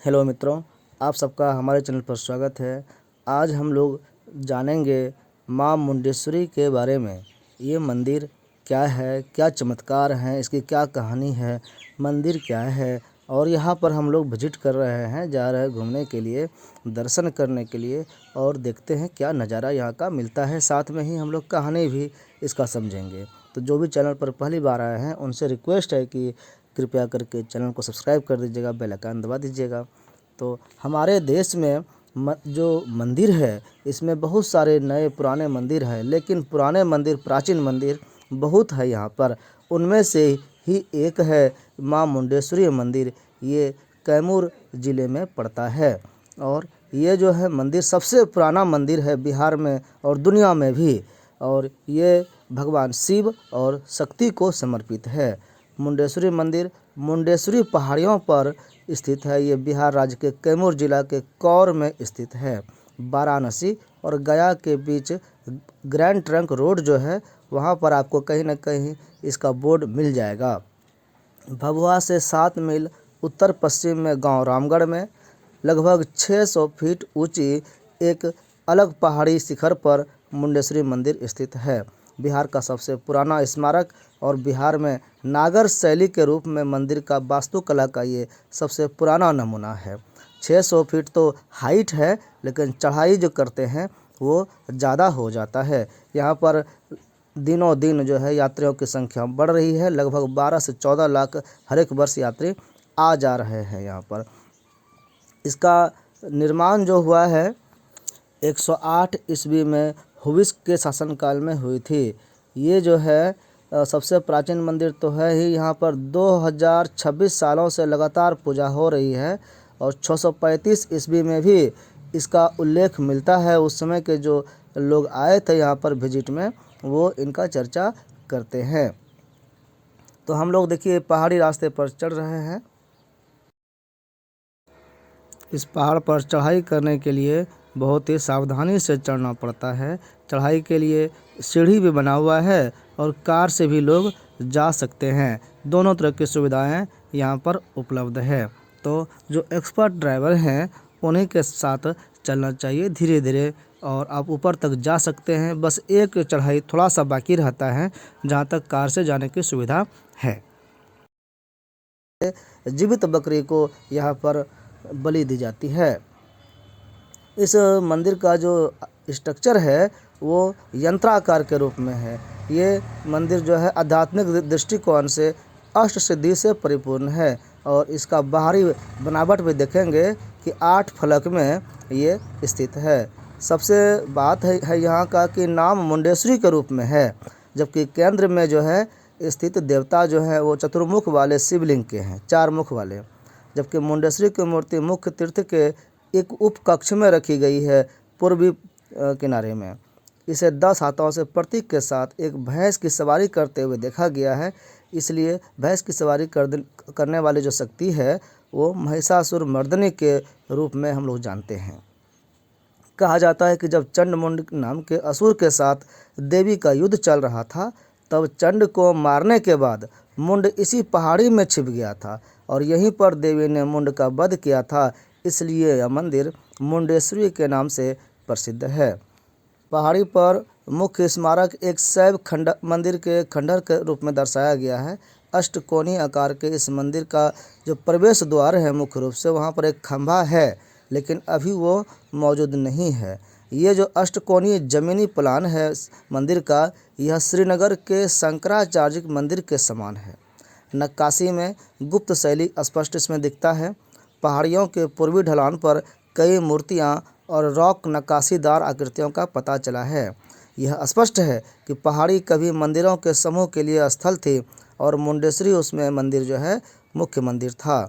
Hello मित्रों, आप सबका हमारे चैनल पर स्वागत है। आज हम लोग जानेंगे माँ मुंडेश्वरी के बारे में। ये मंदिर क्या है, क्या चमत्कार हैं, इसकी क्या कहानी है, मंदिर क्या है और यहाँ पर हम लोग विजिट कर रहे हैं, जा रहे हैं घूमने के लिए, दर्शन करने के लिए और देखते हैं क्या नज़ारा यहाँ का मिलता है। साथ में ही हम लोग कहानी भी इसका समझेंगे। तो जो भी चैनल पर पहली बार आए हैं उनसे रिक्वेस्ट है कि कृपया करके चैनल को सब्सक्राइब कर दीजिएगा, बेल आइकन दबा दीजिएगा। तो हमारे देश में जो मंदिर है इसमें बहुत सारे नए पुराने मंदिर हैं, लेकिन पुराने मंदिर, प्राचीन मंदिर बहुत है यहाँ पर। उनमें से ही एक है माँ मुंडेश्वरी मंदिर। ये कैमूर ज़िले में पड़ता है और ये जो है मंदिर सबसे पुराना मंदिर है बिहार में और दुनिया में भी। और ये भगवान शिव और शक्ति को समर्पित है। मुंडेश्वरी मंदिर मुंडेश्वरी पहाड़ियों पर स्थित है। ये बिहार राज्य के कैमूर जिला के कौर में स्थित है। वाराणसी और गया के बीच ग्रैंड ट्रंक रोड जो है वहाँ पर आपको कहीं ना कहीं इसका बोर्ड मिल जाएगा। भभुआ से 7 मील उत्तर पश्चिम में गांव रामगढ़ में लगभग 600 फीट ऊंची एक अलग पहाड़ी शिखर पर मुंडेश्वरी मंदिर स्थित है। बिहार का सबसे पुराना स्मारक और बिहार में नागर शैली के रूप में मंदिर का वास्तुकला का ये सबसे पुराना नमूना है। 600 फीट तो हाइट है, लेकिन चढ़ाई जो करते हैं वो ज़्यादा हो जाता है। यहाँ पर दिनों दिन जो है यात्रियों की संख्या बढ़ रही है। लगभग 12 से 14 लाख हर एक वर्ष यात्री आ जा रहे हैं यहाँ पर। इसका निर्माण जो हुआ है 108 ईस्वी में हुविस के शासनकाल में हुई थी। ये जो है सबसे प्राचीन मंदिर तो है ही। यहाँ पर 2026 सालों से लगातार पूजा हो रही है और 635 ईस्वी में भी इसका उल्लेख मिलता है। उस समय के जो लोग आए थे यहाँ पर विजिट में, वो इनका चर्चा करते हैं। तो हम लोग देखिए पहाड़ी रास्ते पर चढ़ रहे हैं। इस पहाड़ पर चढ़ाई करने के लिए बहुत ही सावधानी से चढ़ना पड़ता है। चढ़ाई के लिए सीढ़ी भी बना हुआ है और कार से भी लोग जा सकते हैं। दोनों तरह की सुविधाएं यहाँ पर उपलब्ध है। तो जो एक्सपर्ट ड्राइवर हैं उन्हीं के साथ चलना चाहिए धीरे धीरे और आप ऊपर तक जा सकते हैं। बस एक चढ़ाई थोड़ा सा बाकी रहता है जहाँ तक कार से जाने की सुविधा है। जीवित बकरी को यहाँ पर बलि दी जाती है। इस मंदिर का जो स्ट्रक्चर है वो यंत्राकार के रूप में है। ये मंदिर जो है आध्यात्मिक दृष्टिकोण से अष्ट सिद्धि से परिपूर्ण है और इसका बाहरी बनावट भी देखेंगे कि 8 फलक में ये स्थित है। सबसे बात है यहाँ का कि नाम मुंडेश्वरी के रूप में है, जबकि केंद्र में जो है स्थित देवता जो है वो चतुर्मुख वाले शिवलिंग के हैं, 4 मुख वाले। जबकि मुंडेश्वरी की मूर्ति मुख्य तीर्थ के एक उप कक्ष में रखी गई है पूर्वी किनारे में। इसे 10 हाथों से प्रतीक के साथ एक भैंस की सवारी करते हुए देखा गया है। इसलिए भैंस की सवारी करने वाली जो शक्ति है वो महिषासुर मर्दनी के रूप में हम लोग जानते हैं। कहा जाता है कि जब चंडमुंड नाम के असुर के साथ देवी का युद्ध चल रहा था, तब चंड को मारने के बाद मुंड इसी पहाड़ी में छिप गया था और यहीं पर देवी ने मुंड का वध किया था। इसलिए यह मंदिर मुंडेश्वरी के नाम से प्रसिद्ध है। पहाड़ी पर मुख्य स्मारक एक शैव मंदिर के खंडहर के रूप में दर्शाया गया है। अष्टकोणीय आकार के इस मंदिर का जो प्रवेश द्वार है मुख्य रूप से वहाँ पर एक खंभा है, लेकिन अभी वो मौजूद नहीं है। ये जो अष्टकोणीय जमीनी प्लान है मंदिर का, यह श्रीनगर के शंकराचार्य मंदिर के समान है। नक्काशी में गुप्त शैली स्पष्ट इसमें दिखता है। पहाड़ियों के पूर्वी ढलान पर कई मूर्तियां और रॉक नक्काशीदार आकृतियों का पता चला है। यह स्पष्ट है कि पहाड़ी कभी मंदिरों के समूह के लिए स्थल थी और मुंडेश्वरी उसमें मंदिर जो है मुख्य मंदिर था।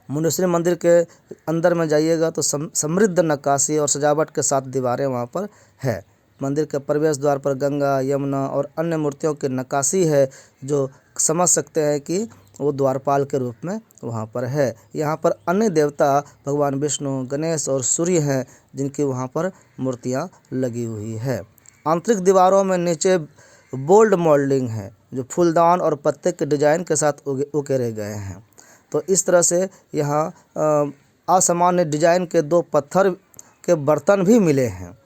मुंडेश्वरी मंदिर के अंदर में जाइएगा तो समृद्ध नक्काशी और सजावट के साथ दीवारें वहाँ पर है। मंदिर के प्रवेश द्वार पर गंगा, यमुना और अन्य मूर्तियों की नक्काशी है, जो समझ सकते हैं कि वो द्वारपाल के रूप में वहाँ पर है। यहाँ पर अन्य देवता भगवान विष्णु, गणेश और सूर्य हैं, जिनकी वहाँ पर मूर्तियाँ लगी हुई है। आंतरिक दीवारों में नीचे बोल्ड मॉडलिंग है, जो फूलदान और पत्ते के डिजाइन के साथ उकेरे गए हैं। तो इस तरह से यहाँ असामान्य डिजाइन के 2 पत्थर के बर्तन भी मिले हैं।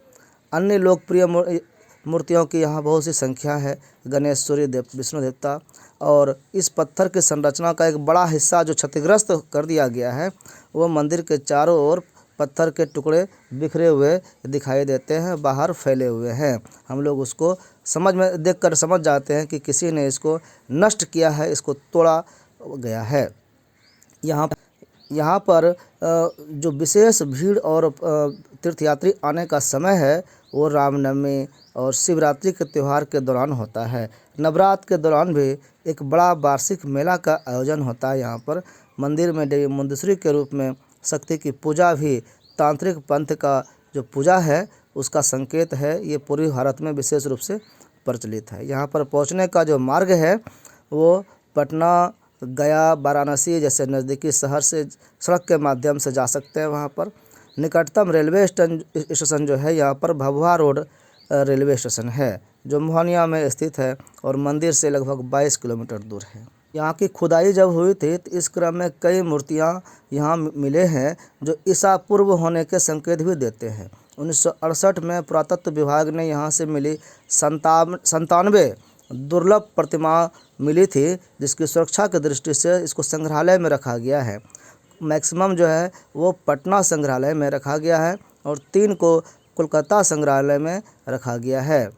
अन्य लोकप्रिय मूर्तियों की यहाँ बहुत सी संख्या है। गणेश, सूर्य देव, विष्णु देवता। और इस पत्थर की संरचना का एक बड़ा हिस्सा जो क्षतिग्रस्त कर दिया गया है, वो मंदिर के चारों ओर पत्थर के टुकड़े बिखरे हुए दिखाई देते हैं, बाहर फैले हुए हैं। हम लोग उसको देखकर समझ जाते हैं कि किसी ने इसको नष्ट किया है, इसको तोड़ा गया है। यहाँ पर जो विशेष भीड़ और तीर्थयात्री आने का समय है वो रामनवमी और शिवरात्रि के त्यौहार के दौरान होता है। नवरात्र के दौरान भी एक बड़ा वार्षिक मेला का आयोजन होता है। यहाँ पर मंदिर में देवी मुंडेश्वरी के रूप में शक्ति की पूजा भी तांत्रिक पंथ का जो पूजा है उसका संकेत है। ये पूर्वी भारत में विशेष रूप से प्रचलित है। यहाँ पर पहुँचने का जो मार्ग है वो पटना, गया, वाराणसी जैसे नज़दीकी शहर से सड़क के माध्यम से जा सकते हैं। वहाँ पर निकटतम रेलवे स्टेशन जो है यहाँ पर भभुआ रोड रेलवे स्टेशन है, जो मोहनिया में स्थित है और मंदिर से लगभग 22 किलोमीटर दूर है। यहाँ की खुदाई जब हुई थी तो इस क्रम में कई मूर्तियाँ यहाँ मिले हैं जो ईसा पूर्व होने के संकेत भी देते हैं। 1968 में पुरातत्व विभाग ने यहाँ से मिली 97 दुर्लभ प्रतिमा मिली थी, जिसकी सुरक्षा की दृष्टि से इसको संग्रहालय में रखा गया है। मैक्सिमम जो है वो पटना संग्रहालय में रखा गया है और 3 को कोलकाता संग्रहालय में रखा गया है।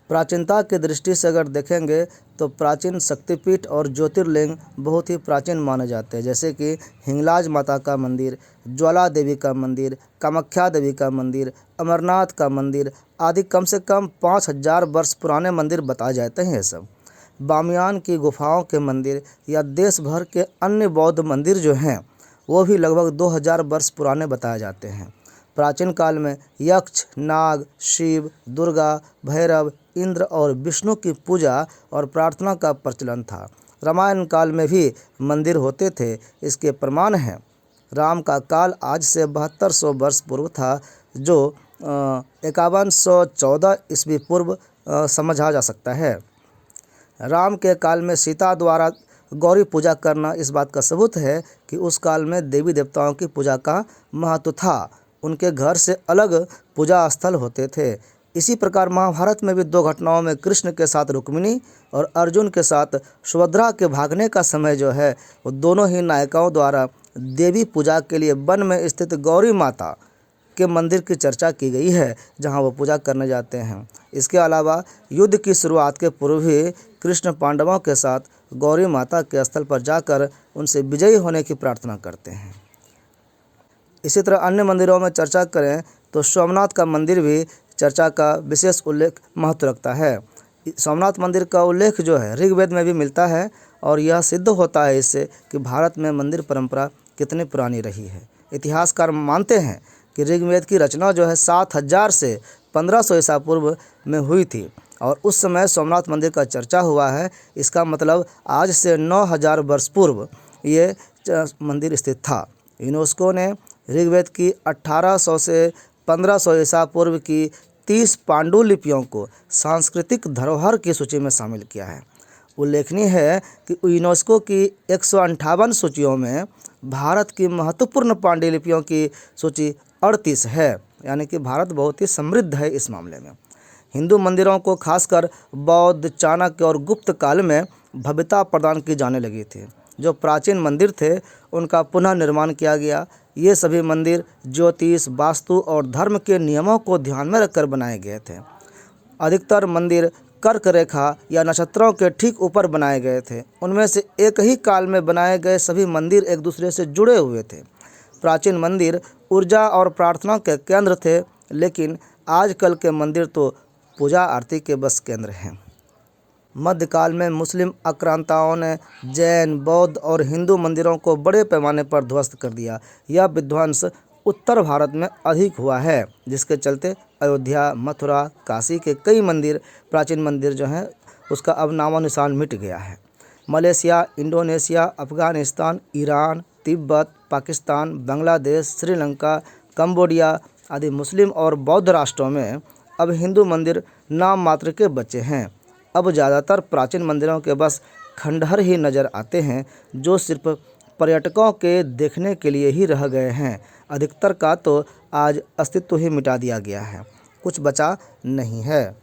प्राचीनता की दृष्टि से अगर देखेंगे तो प्राचीन शक्तिपीठ और ज्योतिर्लिंग बहुत ही प्राचीन माने जाते हैं, जैसे कि हिंगलाज माता का मंदिर, ज्वाला देवी का मंदिर, कामाख्या देवी का मंदिर, अमरनाथ का मंदिर आदि कम से कम 5000 वर्ष पुराने मंदिर बताए जाते हैं। ये सब बामियान की गुफाओं के मंदिर या देश भर के अन्य बौद्ध मंदिर जो हैं वो भी लगभग 2000 वर्ष पुराने बताए जाते हैं। प्राचीन काल में यक्ष, नाग, शिव, दुर्गा, भैरव, इंद्र और विष्णु की पूजा और प्रार्थना का प्रचलन था। रामायण काल में भी मंदिर होते थे। इसके प्रमाण हैं। राम का काल आज से 7200 वर्ष पूर्व था, जो 5114 ईस्वी पूर्व समझा जा सकता है। राम के काल में सीता द्वारा गौरी पूजा करना इस बात का सबूत है कि उस काल में देवी देवताओं की पूजा का महत्व था। उनके घर से अलग पूजा स्थल होते थे। इसी प्रकार महाभारत में भी 2 घटनाओं में कृष्ण के साथ रुक्मिणी और अर्जुन के साथ सुभद्रा के भागने का समय जो है वो दोनों ही नायिकाओं द्वारा देवी पूजा के लिए वन में स्थित गौरी माता के मंदिर की चर्चा की गई है, जहां वो पूजा करने जाते हैं। इसके अलावा युद्ध की शुरुआत के पूर्व भी कृष्ण पांडवों के साथ गौरी माता के स्थल पर जाकर उनसे विजयी होने की प्रार्थना करते हैं। इसी तरह अन्य मंदिरों में चर्चा करें तो सोमनाथ का मंदिर भी चर्चा का विशेष महत्व रखता है। सोमनाथ मंदिर का उल्लेख जो है ऋग्वेद में भी मिलता है और यह सिद्ध होता है इससे कि भारत में मंदिर परंपरा कितनी पुरानी रही है। इतिहासकार मानते हैं कि ऋग्वेद की रचना जो है 7000 से 1500 ईसा पूर्व में हुई थी और उस समय सोमनाथ मंदिर का चर्चा हुआ है। इसका मतलब आज से 9000 वर्ष पूर्व ये मंदिर स्थित था। यूनेस्को ने ऋग्वेद की 1800 से 1500 ईसा पूर्व की 30 पांडुलिपियों को सांस्कृतिक धरोहर की सूची में शामिल किया है। उल्लेखनीय है कि यूनेस्को की 158 सूचियों में भारत की महत्वपूर्ण पांडुलिपियों की सूची 38 है, यानी कि भारत बहुत ही समृद्ध है इस मामले में। हिंदू मंदिरों को खासकर बौद्ध, चाणक्य और गुप्त काल में भव्यता प्रदान की जाने लगी थी। जो प्राचीन मंदिर थे उनका पुनः निर्माण किया गया। ये सभी मंदिर ज्योतिष, वास्तु और धर्म के नियमों को ध्यान में रखकर बनाए गए थे। अधिकतर मंदिर कर्क रेखा या नक्षत्रों के ठीक ऊपर बनाए गए थे। उनमें से एक ही काल में बनाए गए सभी मंदिर एक दूसरे से जुड़े हुए थे। प्राचीन मंदिर ऊर्जा और प्रार्थना के केंद्र थे, लेकिन आजकल के मंदिर तो पूजा आरती के बस केंद्र हैं। मध्यकाल में मुस्लिम आक्रांताओं ने जैन, बौद्ध और हिंदू मंदिरों को बड़े पैमाने पर ध्वस्त कर दिया। यह विध्वंस उत्तर भारत में अधिक हुआ है, जिसके चलते अयोध्या, मथुरा, काशी के कई मंदिर, प्राचीन मंदिर जो हैं उसका अब नामो निशान मिट गया है। Malaysia, Indonesia, Afghanistan, Iran, Tibet, Pakistan, Bangladesh, Sri Lanka, Cambodia आदि मुस्लिम और बौद्ध राष्ट्रों में अब हिंदू मंदिर नाम मात्र के बचे हैं। अब ज़्यादातर प्राचीन मंदिरों के बस खंडहर ही नज़र आते हैं जो सिर्फ पर्यटकों के देखने के लिए ही रह गए हैं। अधिकतर का तो आज अस्तित्व ही मिटा दिया गया है, कुछ बचा नहीं है।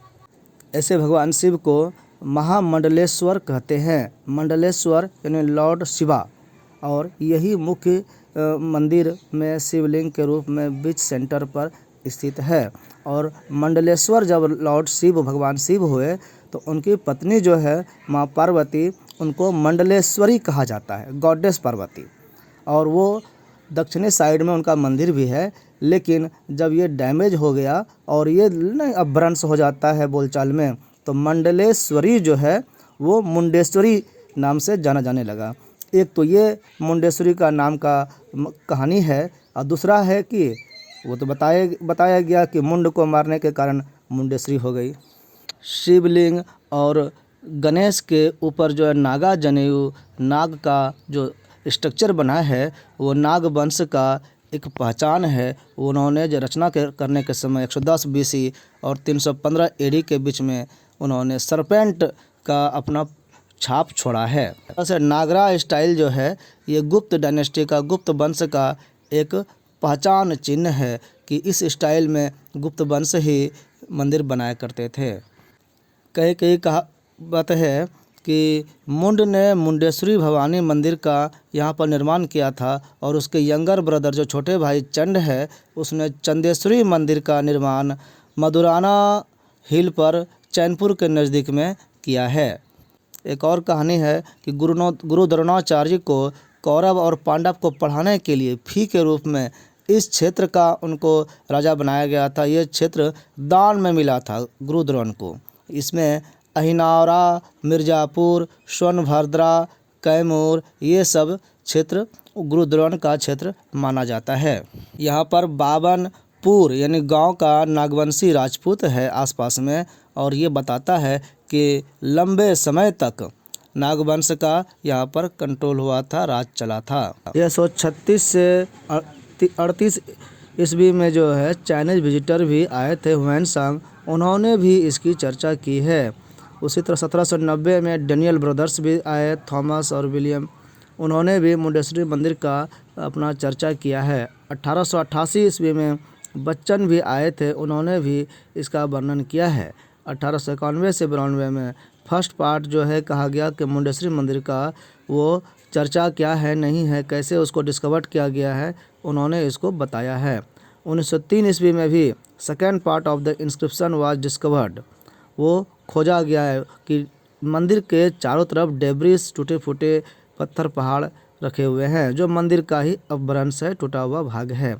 ऐसे भगवान शिव को महामंडलेश्वर कहते हैं। मंडलेश्वर यानी लॉर्ड शिवा, और यही मुख्य मंदिर में शिवलिंग के रूप में बीच सेंटर पर स्थित है। और मंडलेश्वर जब लॉर्ड शिव भगवान शिव हुए तो उनकी पत्नी जो है माँ पार्वती, उनको मंडलेश्वरी कहा जाता है, गॉडेस पार्वती। और वो दक्षिणी साइड में उनका मंदिर भी है। लेकिन जब ये डैमेज हो गया और ये नहीं अपभ्रंश हो जाता है बोलचाल में, तो मंडलेश्वरी जो है वो मुंडेश्वरी नाम से जाना जाने लगा। एक तो ये मुंडेश्वरी का नाम का कहानी है, और दूसरा है कि वो तो बताया गया कि मुंड को मारने के कारण मुंडेश्वरी हो गई। शिवलिंग और गणेश के ऊपर जो है नागा जनेऊ, नाग का जो स्ट्रक्चर बना है वो नाग वंश का एक पहचान है। उन्होंने जो रचना करने के समय 110 BC और 315 AD के बीच में उन्होंने सरपेंट का अपना छाप छोड़ा है। ऐसे नागरा स्टाइल जो है ये गुप्त डायनेस्टी का, गुप्त वंश का एक पहचान चिन्ह है कि इस स्टाइल में गुप्त वंश ही मंदिर बनाया करते थे। कई कहा बात है कि मुंड ने मुंडेश्वरी भवानी मंदिर का यहाँ पर निर्माण किया था, और उसके यंगर ब्रदर जो छोटे भाई चंड है उसने चंदेश्वरी मंदिर का निर्माण मधुराना हिल पर चैनपुर के नज़दीक में किया है। एक और कहानी है कि गुरु द्रोणाचार्य को कौरव और पांडव को पढ़ाने के लिए फी के रूप में इस क्षेत्र का उनको राजा बनाया गया था। ये क्षेत्र दान में मिला था गुरु द्रोण को। इसमें अहिनावरा, मिर्ज़ापुर, सोनभद्रा, कैमूर, ये सब क्षेत्र गुरु द्रोण का क्षेत्र माना जाता है। यहाँ पर बावनपुर यानी गांव का नागवंशी राजपूत है आसपास में, और ये बताता है कि लंबे समय तक नागवंश का यहाँ पर कंट्रोल हुआ था, राज चला था। यह 136 से 38 ईस्वी में जो है चाइनीज़ विजिटर भी आए थे, हुएनसांग, उन्होंने भी इसकी चर्चा की है। उसी तरह 1790 में डेनियल ब्रदर्स भी आए, थॉमस और विलियम, उन्होंने भी मुंडेश्वरी मंदिर का अपना चर्चा किया है। 1888 ईस्वी में बच्चन भी आए थे, उन्होंने भी इसका वर्णन किया है। 1891 से 92 में फर्स्ट पार्ट जो है कहा गया कि मुंडेश्वरी मंदिर का वो चर्चा क्या है, नहीं है, कैसे उसको डिस्कवर किया गया है, उन्होंने इसको बताया है। 1903 ईस्वी में भी second part of the inscription was discovered, वो खोजा गया है कि मंदिर के चारों तरफ डेब्रिस, टूटे फूटे पत्थर पहाड़ रखे हुए हैं जो मंदिर का ही अपभ्रंश है, टूटा हुआ भाग है।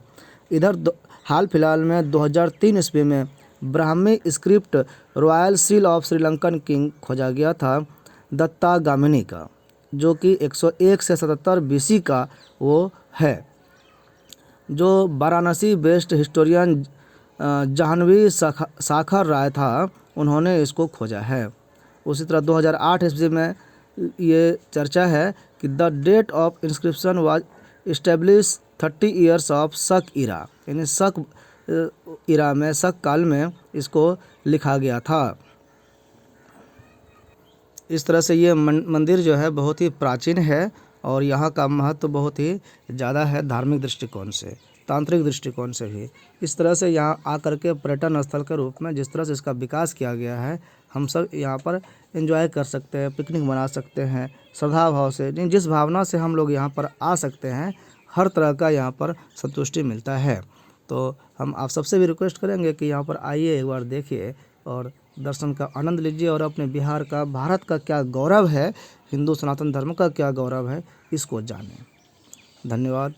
इधर हाल फिलहाल में 2003 ईस्वी में Brahmi script royal seal of Sri Lankan king खोजा गया था दत्ता गामिनी का, जो कि 101 से 77 BC का वो है, जो वाराणसी बेस्ड हिस्टोरियन जाह्नवी साखर राय था, उन्होंने इसको खोजा है। उसी तरह 2008 ईस्वी में ये चर्चा है कि the date of inscription was establish 30 years of Shaka era, यानी शक इरा में, शक काल में इसको लिखा गया था। इस तरह से ये मंदिर जो है बहुत ही प्राचीन है, और यहाँ का महत्व बहुत ही ज़्यादा है धार्मिक दृष्टिकोण से, तांत्रिक दृष्टिकोण से भी। इस तरह से यहाँ आकर के पर्यटन स्थल के रूप में जिस तरह से इसका विकास किया गया है, हम सब यहाँ पर एंजॉय कर सकते हैं, पिकनिक मना सकते हैं श्रद्धा भाव से। नहीं, जिस भावना से हम लोग यहाँ पर आ सकते हैं, हर तरह का यहाँ पर संतुष्टि मिलता है। तो हम आप सबसे भी रिक्वेस्ट करेंगे कि यहाँ पर आइए, एक बार देखिए और दर्शन का आनंद लीजिए, और अपने बिहार का, भारत का क्या गौरव है, हिंदू सनातन धर्म का क्या गौरव है, इसको जानें। धन्यवाद।